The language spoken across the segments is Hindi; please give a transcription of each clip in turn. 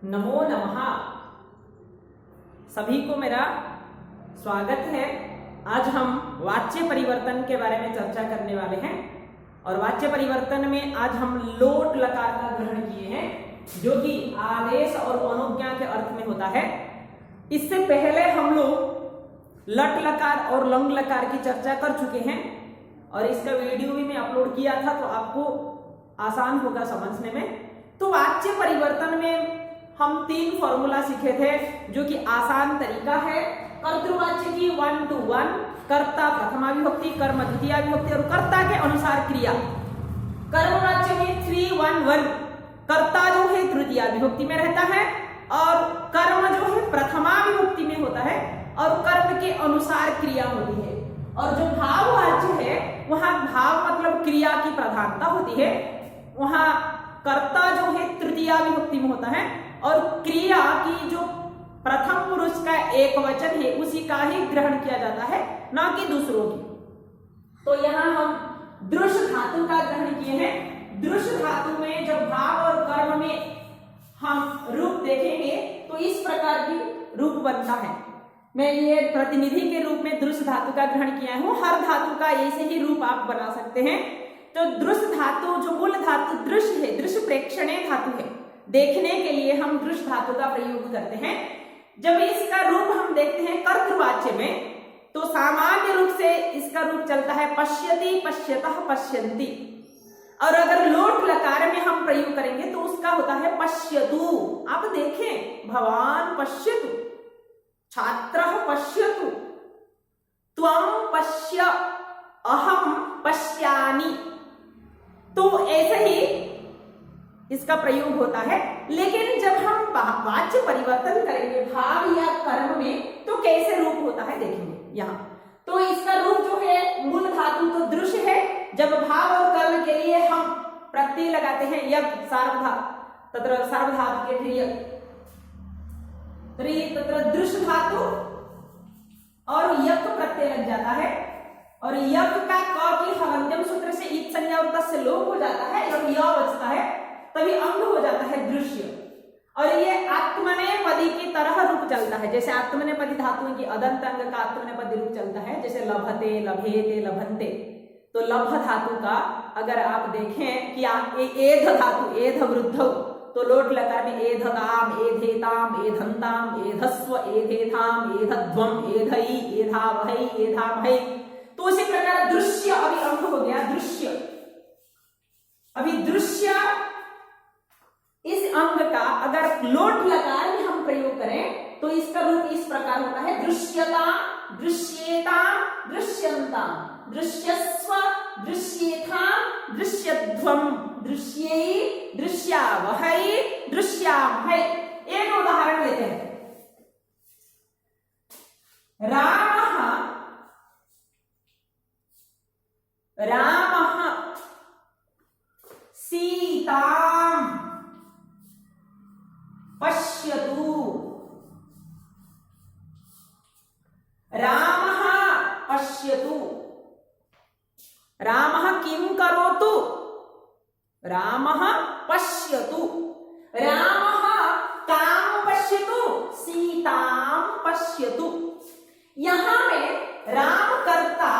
नमो नमः। सभी को मेरा स्वागत है। आज हम वाच्य परिवर्तन के बारे में चर्चा करने वाले हैं और वाच्य परिवर्तन में आज हम लोट लकार का ग्रहण किए हैं, जो कि आदेश और अनुज्ञा के अर्थ में होता है। इससे पहले हम लोग लट लकार और लंग लकार की चर्चा कर चुके हैं और इसका वीडियो भी मैं अपलोड किया था, तो आपको आसान होगा समझने में। तो वाच्य परिवर्तन में हम 3 फॉर्मूला सीखे थे, जो कि आसान तरीका है। कर्तृवाच्य की 1 to 1, कर्ता प्रथमा विभक्ति, कर्म द्वितीया विभक्ति और कर्ता के अनुसार क्रिया। कर्मवाच्य में 3-1-1, कर्ता जो है तृतीया विभक्ति में रहता है और कर्म जो है प्रथमा विभक्ति में होता है और कर्म के अनुसार क्रिया होती है। और जो भाववाच्य है वहां भाव मतलब क्रिया की प्रधानता होती है, वहां कर्ता जो है तृतीया विभक्ति में होता है और क्रिया की जो प्रथम पुरुष का एक वचन है उसी का ही ग्रहण किया जाता है, ना कि दूसरों की। तो यहाँ हम दृश धातु का ग्रहण किए हैं। दृश धातु में जब भाव और कर्म में हम रूप देखेंगे तो इस प्रकार की रूप बनता है। मैं ये प्रतिनिधि के रूप में दृश धातु का ग्रहण किया हूं। हर धातु का ऐसे ही रूप आप बना सकते हैं। तो दृश धातु जो मूल धातु दृश्य है, दृश्य प्रेक्षणीय धातु है, देखने के लिए हम दृश्य धातु का प्रयोग करते हैं। जब इसका रूप हम देखते हैं कर्तृवाच्य में, तो सामान्य रूप से इसका रूप चलता है पश्यति, पश्यतः, पश्यन्ति। और अगर लोट लकार में हम प्रयोग करेंगे तो उसका होता है पश्यतु। आप देखें, भवान पश्यतु, छात्रः पश्यतु, त्वं पश्य, अहम पश्यामि। तो ऐसे ही इसका प्रयोग होता है। लेकिन जब हम वाच्य परिवर्तन करेंगे भाव या कर्म में, तो कैसे रूप होता है देखेंगे यहाँ। तो इसका रूप जो है मूल धातु तो दृश्य है। जब भाव और कर्म के लिए हम प्रत्यय लगाते हैं यज्ञ सार्वधातु, तत्र सार्वधातु के फिर यज्ञ, तत्र दृश्य धातु और यज्ञ प्रत्यय लग जाता है और यज्ञ का क की हवंत्यम सूत्र से ईद संज्ञा और तस्य लोप हो जाता है और य बचता है, तभी अंग हो जाता है दृश्य। और ये आत्मनेपदी की तरह रूप चलता है। जैसे आत्मनेपदी धातुओं की अदंत अंग का आत्मनेपदी रूप चलता है, जैसे लभते, लभेते, लभन्ते। तो लभ धातु का अगर आप देखें कि एध धातु, एध वृद्ध, तो लोट लकार में एधताम, एधेताम, एधंताम, एधस्व, एधेथाम, एधध्वम, एधई, एधावहै, एधामहै। तो उसी प्रकार दृश्य अभी अंग हो गया दृश्य। अभी दृश्य इस अंग का अगर लोट लकार में हम प्रयोग करें तो इसका रूप इस प्रकार होता है दृश्यता, दृश्येता, दृश्यंता, दृश्यस्व, दृश्येथा, दृश्यध्वम, दृश्यै, दृश्यावहै, दृश्यामहै। एक उदाहरण लेते हैं। रामः सीतां पश्यतु। रामः पश्यतु। रामः किं करोतु? रामः पश्यतु। रामः कां पश्यतु? सीतां पश्यतु। यहां में राम कर्ता,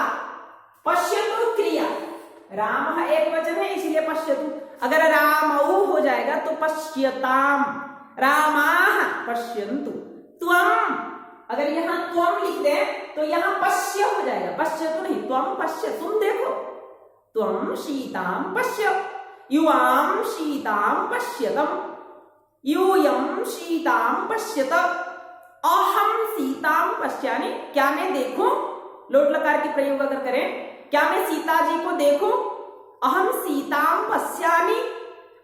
पश्यतु क्रिया। राम एक वचन है इसलिए पश्यतु। अगर रामौ हो जाएगा तो पश्यताम, रामाः पश्यन्तु। त्वं, अगर यहां त्वं लिख दें तो यहां पश्य हो जाएगा, पश्यतु नहीं, त्वं पश्य, तुम देखो। त्वं सीतां पश्य, युवां सीतां पश्यतम्, यूयं सीतां पश्यत, अहं सीतां पश्यामि। क्या मैं देखूं? लोट लकार की प्रयोग अगर करें, क्या मैं सीता जी को देखूं? अहम सीतां पश्यामि,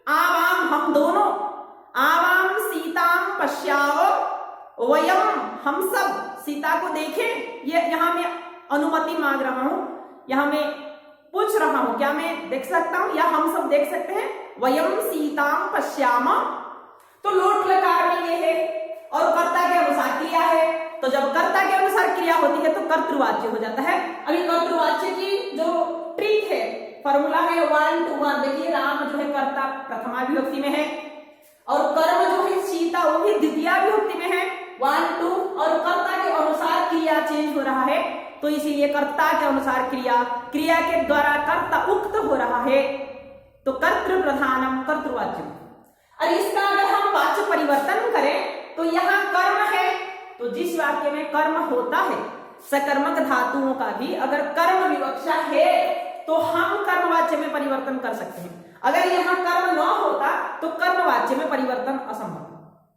आवाम हम दोनों, आवाम सीतां पश्यावो, वयम हम सब सीता को देखें। ये यहाँ मैं अनुमति मांग रहा हूं, यहाँ मैं पूछ रहा हूं क्या मैं देख सकता हूं या हम सब देख सकते हैं? वयम सीतां पश्याम। तो लोट लकार में ये है और कर्ता के अनुसार क्रिया है। तो जब कर्ता के अनुसार क्रिया होती है तो कर्तृवाच्य हो जाता है। अभी कर्तृवाच्य की जो ट्रिक है, फॉर्मूला है 1 to 1। देखिए राम जो है कर्ता प्रथमा विभक्ति में है और कर्म जो है सीता वो विभक्ति में है 1 2 और कर्ता के अनुसार क्रिया चेंज हो रहा है, तो इसीलिए कर्ता के अनुसार क्रिया के द्वारा कर्ता उक्त हो रहा है, तो कर्तृ प्रधानम कर्तृवाच्यम। और इसका अगर हम वाच्य परिवर्तन करें तो यहाँ कर्म है, तो जिस वाक्य में कर्म होता है सकर्मक धातुओं का भी अगर कर्म विवक्षा है तो हम कर्मवाच्य में परिवर्तन कर सकते हैं। अगर यहाँ कर्म न होता तो कर्मवाच्य में परिवर्तन असंभव,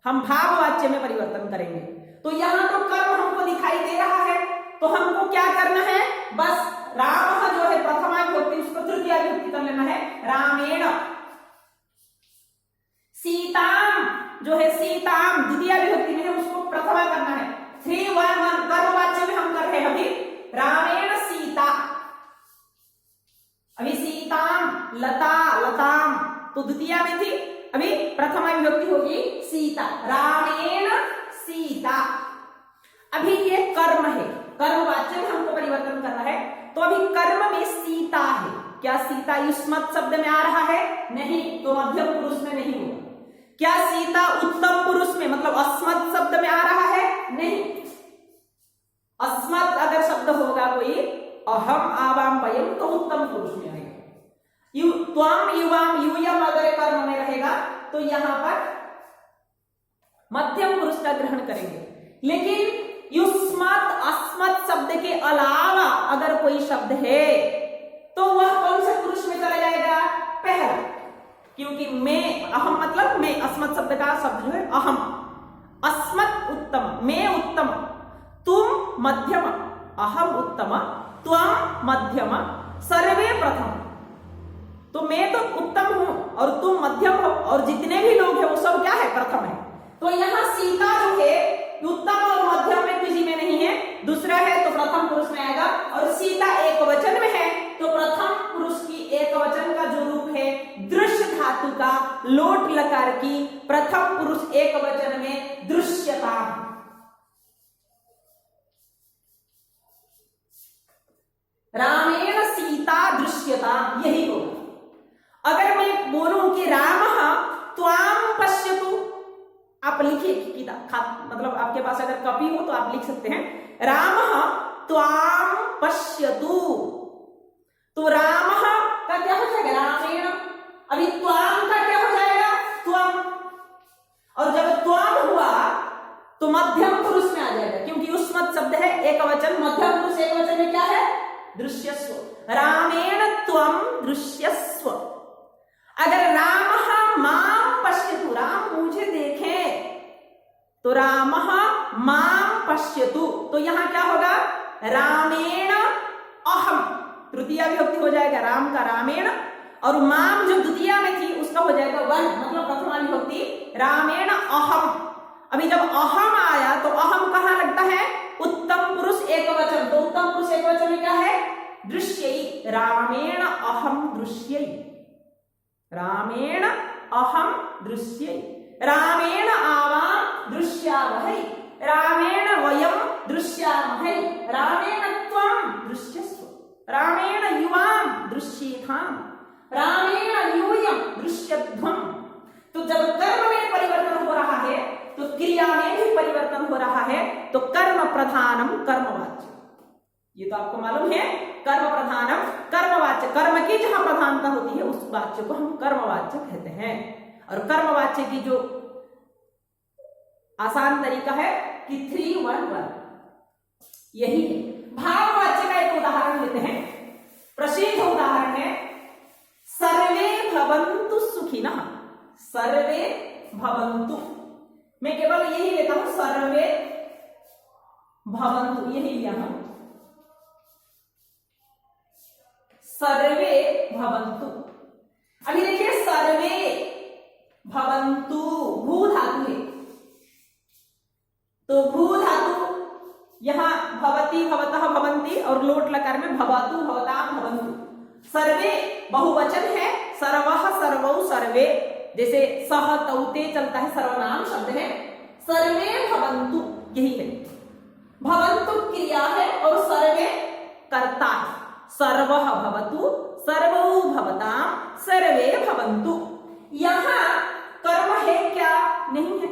हम भाववाच्य में परिवर्तन करेंगे। तो यहाँ तो कर्म हमको दिखाई दे रहा है, तो हमको क्या करना है, बस राम जो है प्रथमा विभक्ति उसको तृतीया विभक्ति कर लेना है, रामेण। सीताम जो है सीताम द्वितीय विभक्ति में है, उसको प्रथमा करना है। 3 1 1 कर्मवाच्य में हम कर रहे हैं अभी रामेण सीता। अभी सीताम लता लताम तो द्वितीय में थी, अभी प्रथमा विभक्ति होगी सीता, रामेण सीता। अभी ये कर्म है, कर्मवाच्य में हमको परिवर्तन करना है, तो अभी कर्म में सीता है। क्या सीता युष्मत शब्द में आ रहा है? नहीं, तो मध्यम पुरुष में नहीं होगा। क्या सीता उत्तम पुरुष में मतलब अस्मत् शब्द में आ रहा है? नहीं। अस्मत् अगर शब्द होगा कोई अहम आवाम वयम तो उत्तम पुरुष में आएगा। त्वम युवाम यूयम अगर कर्म में रहेगा तो यहां पर मध्यम पुरुष का ग्रहण करेंगे। लेकिन युष्मत् अस्मत् शब्द के अलावा अगर कोई शब्द है तो वह कौन से पुरुष में चला जाएगा? पहला, क्योंकि मैं अहम मतलब मैं, अस्मत् शब्द का शब्द जो है अहम, अस्मत् उत्तम, मैं उत्तम, तुम मध्यम, अहम उत्तम, त्वम मध्यम, सर्वे प्रथम। तो मैं तो उत्तम हूं और तुम मध्यम हो और जितने भी लोग हैं वो सब क्या है? प्रथम है। तो यहाँ सीता जो है उत्तम और मध्यम में किसी में नहीं है, दूसरा है तो प्रथम पुरुष में आएगा। और सीता एक वचन में है तो प्रथम पुरुष की एक वचन का जो रूप है दृश्य धातु का लोट लकार की प्रथम पुरुष एक वचन में दृश्यता। रामेण सीता दृश्यता, यही होगा। अगर मैं बोलूं कि रामः त्वाम पश्यतु, आप लिखिए मतलब आपके पास अगर कॉपी हो तो आप लिख सकते हैं, रामः त्वाम पश्यतु, तो रामः का क्या हो जाएगा? रामेण। अभी त्वाम का क्या हो जाएगा? त्वम। और जब त्वम हुआ तो मध्यम पुरुष में आ जाएगा, क्योंकि युष्मत् शब्द है एक वचन, मध्यम पुरुष एक वचन में क्या है? दृश्यस्व। रामेण त्वम दृश्यस्व। अगर रामः माम पश्यतु, राम मुझे देखे, तो रामः माम पश्यतु, तो यहां क्या होगा? रामेण अहम, तृतीया विभक्ति हो जाएगा राम का रामेण, और माम जो द्वितीया में थी उसका हो जाएगा वन, मतलब प्रथमा विभक्ति रामेण अहम। अभी जब अहम आया तो अहम कहां लगता है? उत्तम पुरुष एक वचन, तो उत्तम पुरुष एक वचन में क्या है? दृश्यई। रामेण अहम दृश्यई, रामेण अहम दृश्यई, रामेण आवाम दृश्यावहै, रामेण वयम दृश्यामहै, रामेण त्वम दृश्यस्व, रामेण युवाम दृश्येथाम, रामेण यूयम दृश्यध्वम। तो जब कर्म में परिवर्तन हो रहा है तो क्रिया में भी परिवर्तन हो रहा है, तो कर्म प्रधानम कर्मवाच्य। ये तो आपको मालूम है, कर्म प्रधानम कर्मवाच्य, कर्म की जहां प्रधानता होती है उस वाच्य को हम कर्मवाच्य कहते हैं। और कर्मवाच्य की जो आसान तरीका है कि 3 1 1 यही है। भाववाच्य का एक उदाहरण लेते हैं, प्रसिद्ध उदाहरण है सर्वे भवन्तु सुखिनः। सर्वे भवन्तु, मैं केवल यही लेता हूं, सर्वे भवन्तु, यही लिया हूं, सर्वे भवन्तु। अभी देखिए सर्वे भवन्तु भू धातु है, तो भू धातु यहां भवती भवतः भवंती और लोट लकार में भवतु भवताम भवन्तु। सर्वे बहुवचन है, सर्वः सर्वौ सर्वे, जैसे सह तौते चलता है, सर्वनाम शब्द है। सर्वे भवन्तु यही है, भवन्तु क्रिया है और सर्वे कर्ता है। सर्वः भवतु, सर्वौ भवताम, सर्वे भवन्तु। यहां कर्म है क्या? नहीं है,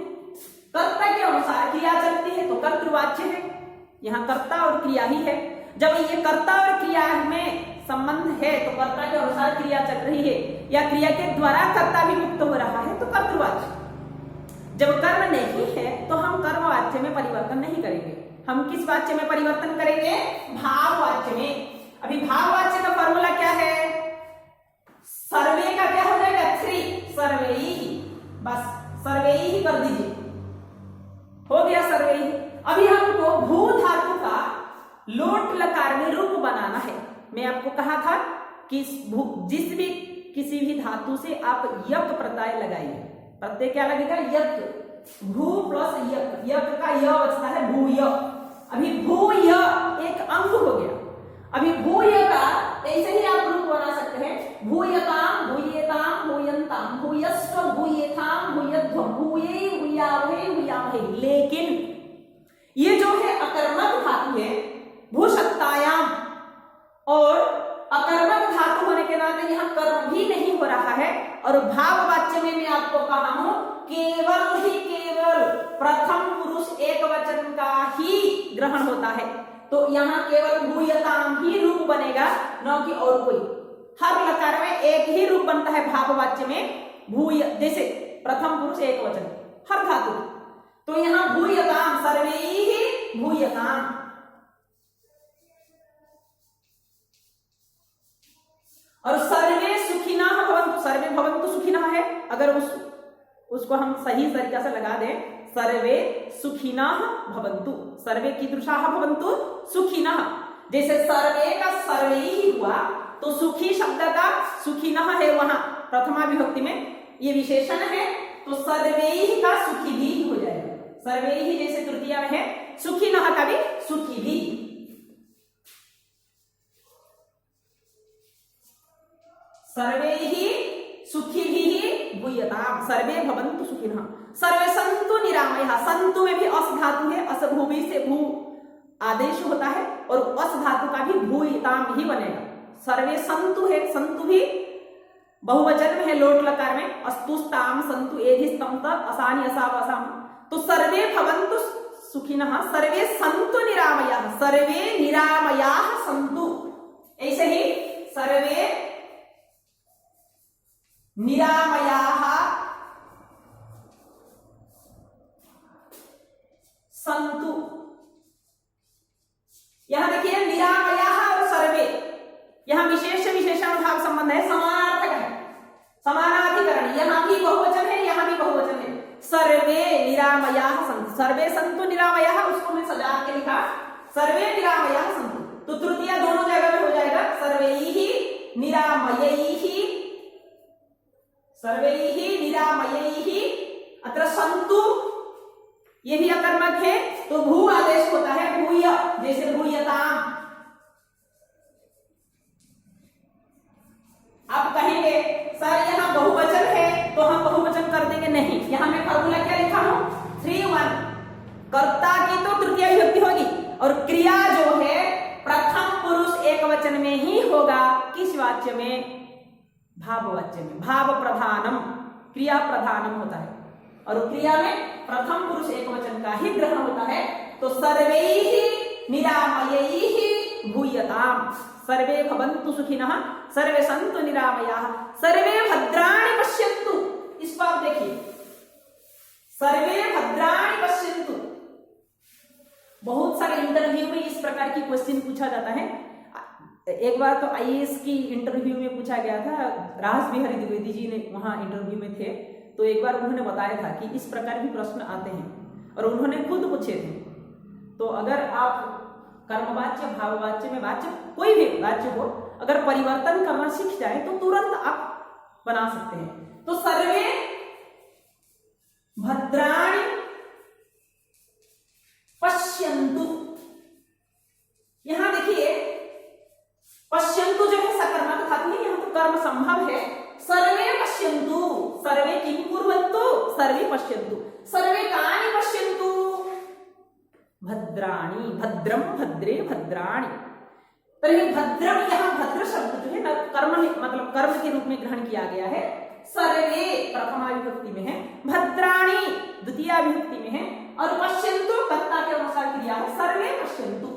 कर्ता के अनुसार क्रिया चलती है तो कर्तृवाच्य है, यहाँ कर्ता और क्रिया ही है। जब ये कर्ता और क्रिया में संबंध है तो कर्ता के अनुसार क्रिया चल रही है या क्रिया के द्वारा कर्ता भी मुक्त हो रहा है तो कर्तृवाच्य। जब कर्म नहीं है तो हम कर्मवाच्य में परिवर्तन नहीं करेंगे, हम किस वाच्य में परिवर्तन करेंगे? भाववाच्य में। अभी भाववाच्य का फॉर्मूला क्या है? सर्वे का क्या हो जाएगा? 3 सर्वैः, बस सर्वैः ही कर दीजिए, हो गया सर्वैः। अभी हमको भू धातु का लोट लकार में रूप बनाना है। मैं आपको कहा था कि जिस भी किसी भी धातु से आप यक प्रत्यय लगाइए, प्रत्यय क्या लगेगा? यक। भू प्लस यक, यक का य बचता है भूय। अभी भूय एक अंग हो गया। अभी भूय का ऐसे ही आप रूप बना सकते हैं, भूयताम भूयेताम भूयंताम भूयस्व भूयेथाम भूयध्वम भूये भूयावहे भूयामहे। लेकिन ये जो है अकर्मक धातु है, भूषत्तायाम, और अकर्मक धातु होने के नाते यहाँ कर्म भी नहीं हो रहा है। और भाववाच्य में मैं आपको कहा हूं केवल ही केवल प्रथम पुरुष एक वचन का ही ग्रहण होता है, तो यहाँ केवल भूयताम ही रूप बनेगा, न कि और कोई। हर लकार में एक ही रूप बनता है भाववाच्य में, भूय, जैसे प्रथम पुरुष एक वचन हर धातु, तो यहाँ भूयताम सर्वैः भूयताम। और सर्वे सुखिनः भवन्तु, सर्वे भवन्तु सुखिनः है, अगर उसको हम सही तरीका से लगा दें, सर्वे सुखिनः भवन्तु, सर्वे कीदृशाः भवन्तु? सुखिनः। जैसे सर्वे का सर्वे ही हुआ तो सुखी शब्द का सुखिनः है, वहां प्रथमा विभक्ति में ये विशेषण है, तो सर्वे का सुखी भी हो जाएगा। सर्वे ही जैसे तृतीया में है, सुखिनः का भी सुखी भी। सर्वे ही सुखी भी भूयताम, सर्वे भवन्तु सुखिनः। सर्वे सन्तु निरामयः, संतु में भी अस धातु है, अस भूमि से भू आदेश होता है, और अस धातु का भी भूयताम ही बनेगा। सर्वे संतु है, संतु भी बहुवचन में है लोट लकार में, अस्तुस्ताम संतु एधिस्तम तत् असानि असावसाम, तो सर्वे भवन्तु सुखिनः, सर्वे सन्तु निरामयाः, सर्वे निरामयाः सन्तु। ऐसे ही सर्वे निरामयाः सन्तु। यहां देखिए निरामयाः और सर्वे, यहां विशेष विशेषण भाव संबंध है, समानार्थक है, समानाधिकरण। यहां भी बहुवचन है, यहां भी बहुवचन है। सर्वे निरामयाः सन्तु, सर्वे सन्तु निरामयाः, उसको मैं सजा के लिखा सर्वे निरामयाः सन्तु, तो तृतीया दोनों जगह में हो जाएगा, सर्वैः निरामयैः, सर्वैः निरामयैः। अत्र सन्तु ये भी अकर्मक है, तो भू आदेश होता है भूय, जैसे भूयताम। आप कहेंगे सर यहाँ बहुवचन है तो हम बहुवचन कर देंगे, नहीं, यहाँ मैं फॉर्मूला क्या लिखा हूं? 3-1। कर्ता की तो तृतीय विभक्ति होगी और क्रिया जो है प्रथम पुरुष एक वचन में ही होगा। किस वाच्य में? भाववाच्य में। भाव प्रधानम, क्रिया प्रधानम होता है, और क्रिया में प्रथम पुरुष एक वचन का ही ग्रहण होता है, तो सर्वैः निरामयैः भूयताम, सर्वे भवन्तु सुखिनः, सर्वे सन्तु निरामयाः, सर्वे भद्राणि पश्यन्तु। इस बात देखिए, सर्वे भद्राणि पश्यन्तु। बहुत सारे इंटरव्यू में इस प्रकार की क्वेश्चन पूछा जाता है। एक बार तो आईएएस की इंटरव्यू में पूछा गया था, राज बिहारी द्विवेदी जी ने वहां इंटरव्यू में थे, तो एक बार उन्होंने बताया था कि इस प्रकार भी प्रश्न आते हैं, और उन्होंने खुद पूछे थे। तो अगर आप कर्मवाच्य, भाववाच्य में वाच्य कोई भी वाच्य हो, अगर परिवर्तन करना सीख जाए तो तुरंत आप बना सकते हैं। तो सर्वे भद्राणि पश्यन्तु, यहां देखिए पश्यन्तु जो है सकर्मक धातु है, यहां तो कर्म संभव है। सर्वे पश्यन्तु, सर्वे किं कुर्वन्तु, सर्वे पश्यन्तु, सर्वे कानि पश्यन्तु, भद्राणि, भद्रम भद्रे भद्राणि। तर्हि भद्रम, यहां भद्र शब्द जो है ना कर्म मतलब कर्म के रूप में ग्रहण किया गया है। सर्वे प्रथमा विभक्ति में है, भद्राणी द्वितीया विभक्ति में है और पश्यन्तु कर्ता के अनुसार क्रिया है सर्वे पश्यन्तु।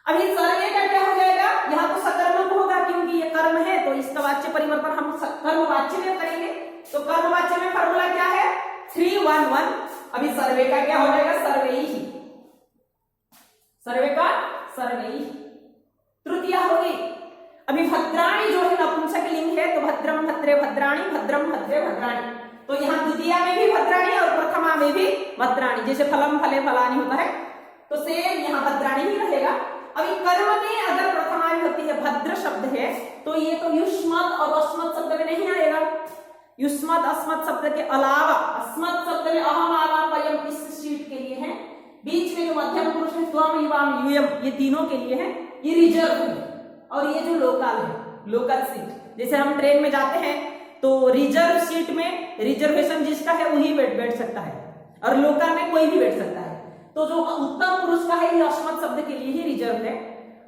अभी सर्वे का क्या हो जाएगा, यहाँ तो सकर्मक होगा क्योंकि ये कर्म है, तो इसका वाच्य परिवर्तन हम कर्मवाच्य में करेंगे। तो कर्मवाच्य में फॉर्मूला क्या है 3-1-1। अभी सर्वे का क्या हो जाएगा सर्वे ही, सर्वे का सर्वे ही तृतीया होगी। अभी भद्राणी जो है नपुंसक लिंग है, तो भद्रम भद्रे भद्राणी, भद्रम भद्रे भद्राणी। तो यहाँ द्वितीया में भी भद्राणी और प्रथमा में भी भद्राणी, जैसे फलम फले फलानी होता है तो सेम यहाँ भद्राणी ही रहेगा। अभी कर्म में अगर प्रथमा विभक्ति है भद्र शब्द है तो ये तो युष्मत् और अस्मत् शब्द में नहीं आएगा। युष्मत् अस्मत् शब्द के अलावा अस्मत् शब्द में अहम आवाम वयम इस शीट के लिए है, बीच में जो मध्यम पुरुष है त्वम युवाम यूयम ये तीनों के लिए है, ये रिजर्व है। और ये जो लोकल है, लोकल सीट, जैसे हम ट्रेन में जाते हैं तो रिजर्व सीट में रिजर्वेशन जिसका है वही बैठ सकता है और लोकल में कोई भी बैठ सकता है। तो जो उत्तम पुरुष का है ये अस्मत् शब्द के लिए ही रिजर्व है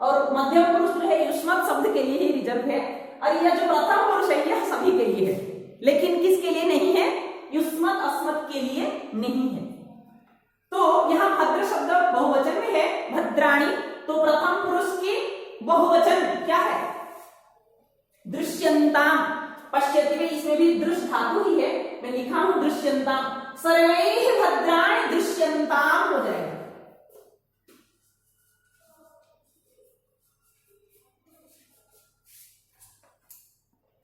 और मध्यम पुरुष जो है युष्मत् शब्द के लिए ही रिजर्व है और यह जो प्रथम पुरुष है यह सभी के लिए है, लेकिन किसके लिए नहीं है, युष्मत् अस्मत् के लिए नहीं है। तो यहाँ भद्र शब्द बहुवचन में है भद्राणी, तो प्रथम पुरुष की बहुवचन क्या है दृश्यन्ताम। पश्यति में इसमें भी दृश्य धातु ही है, मैं लिखा हूं दृश्यन्ताम, सर्वैः भद्राणि दृश्यन्ताम हो जाएगा।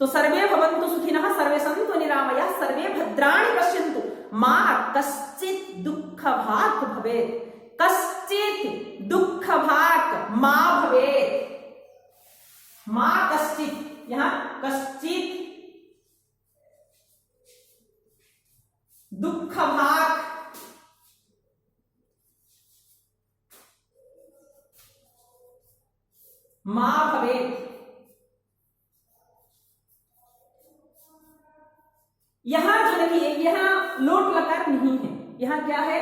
तो सर्वे भवन्तु सुखिनः सर्वे सन्तु निरामयाः सर्वे भद्राणि पश्यन्तु मा कश्चित् दुःखभाक् भवेत्, कश्चित् दुःखभाक् मा भवेत्, मा कश्चित्, यहाँ कश्चित् दुःखभाक् मा भवेत्। यहां जो देखिए यहां लोट लकार नहीं है, यहां क्या है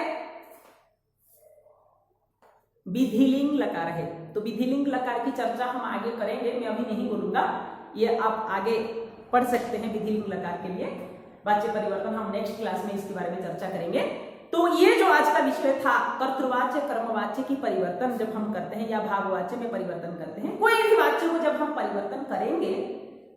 विधिलिंग लकार है। तो विधिलिंग लकार की चर्चा हम आगे करेंगे, मैं अभी नहीं बोलूंगा, ये आप आगे पढ़ सकते हैं। विधिलिंग लकार के लिए वाच्य परिवर्तन हम नेक्स्ट क्लास में इसके बारे में चर्चा करेंगे। तो ये जो आज का विषय था कर्तृवाच्य कर्मवाच्य की परिवर्तन जब हम करते हैं या भाववाच्य में परिवर्तन करते हैं, कोई भी वाच्य को जब हम परिवर्तन करेंगे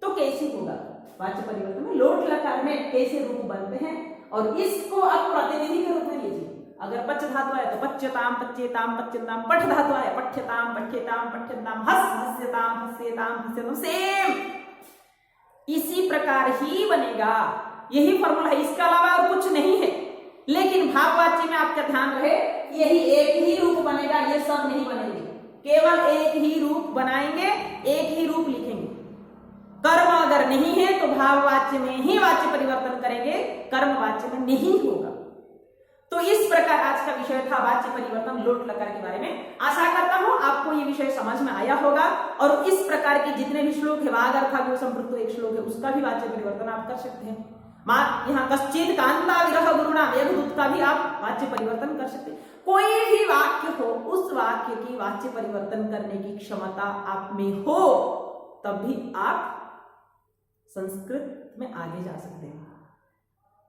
तो कैसे होगा, वाच्य परिवर्तन में लोट लकार में कैसे रूप बनते हैं और इसको आप प्रतिनिधि के रूप में लीजिए। अगर पच्च धातु आए तो पच्यताम पच्येताम पच्यताम, पठ धातु आए पठ्यताम पठ्येताम पठ्यताम, हस हस्यताम हस्येताम हस्यताम, सेम इसी प्रकार ही बनेगा। यही फॉर्मूला है, इसके अलावा और कुछ नहीं है। लेकिन भाववाच्य में आपका ध्यान रहे यही एक ही रूप बनेगा, ये सब नहीं बनेंगे, केवल एक ही रूप बनाएंगे, एक ही रूप लिखेंगे। कर्म अगर नहीं है तो भाववाच्य में ही वाच्य परिवर्तन करेंगे, कर्मवाच्य में नहीं होगा। तो इस प्रकार आज का विषय था वाच्य परिवर्तन लोट लकार के बारे में। आशा करता हूं आपको ये विषय समझ में आया होगा और इस प्रकार के जितने भी श्लोक है वाग अर्थागो संपृक्तो एक श्लोक है उसका भी वाच्य परिवर्तन आप कर सकते हैं। यहाँ कश्चित् कांता विरह गुरुणा मेघदूत का भी आप वाच्य परिवर्तन कर सकते हैं। कोई भी वाक्य हो उस वाक्य की वाच्य परिवर्तन करने की क्षमता आप में हो तब भी आप संस्कृत में आगे जा सकते हैं।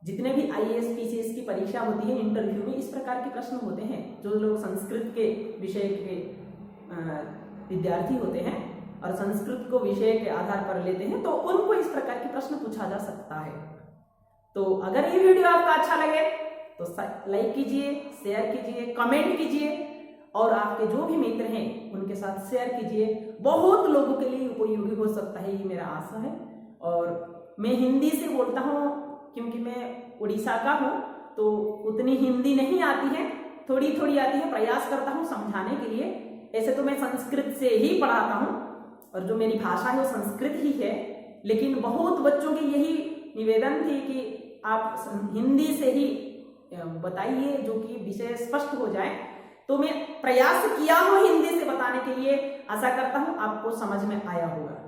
जितने भी IAS PCS की परीक्षा होती है इंटरव्यू में इस प्रकार के प्रश्न होते हैं। जो लोग संस्कृत के विषय के विद्यार्थी होते हैं और संस्कृत को विषय के आधार पर लेते हैं तो उनको इस प्रकार के प्रश्न पूछा जा सकता है। तो अगर ये वीडियो आपको अच्छा लगे तो लाइक कीजिए, शेयर कीजिए, कमेंट कीजिए और आपके जो भी मित्र हैं उनके साथ शेयर कीजिए। बहुत लोगों के लिए उपयोगी हो सकता है, ये मेरा आशा है। और मैं हिंदी से बोलता हूँ क्योंकि मैं उड़ीसा का हूँ तो उतनी हिंदी नहीं आती है, थोड़ी थोड़ी आती है, प्रयास करता हूँ समझाने के लिए। ऐसे तो मैं संस्कृत से ही पढ़ाता हूँ और जो मेरी भाषा है वो संस्कृत ही है, लेकिन बहुत बच्चों की यही निवेदन थी कि आप हिंदी से ही बताइए जो कि विषय स्पष्ट हो जाए। तो मैं प्रयास किया हूँ हिंदी से बताने के लिए, आशा करता हूँ आपको समझ में आया होगा।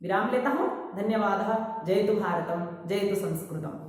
विराम लेता हूँ, धन्यवाद। जय तु भारतम, जय तु संस्कृतम।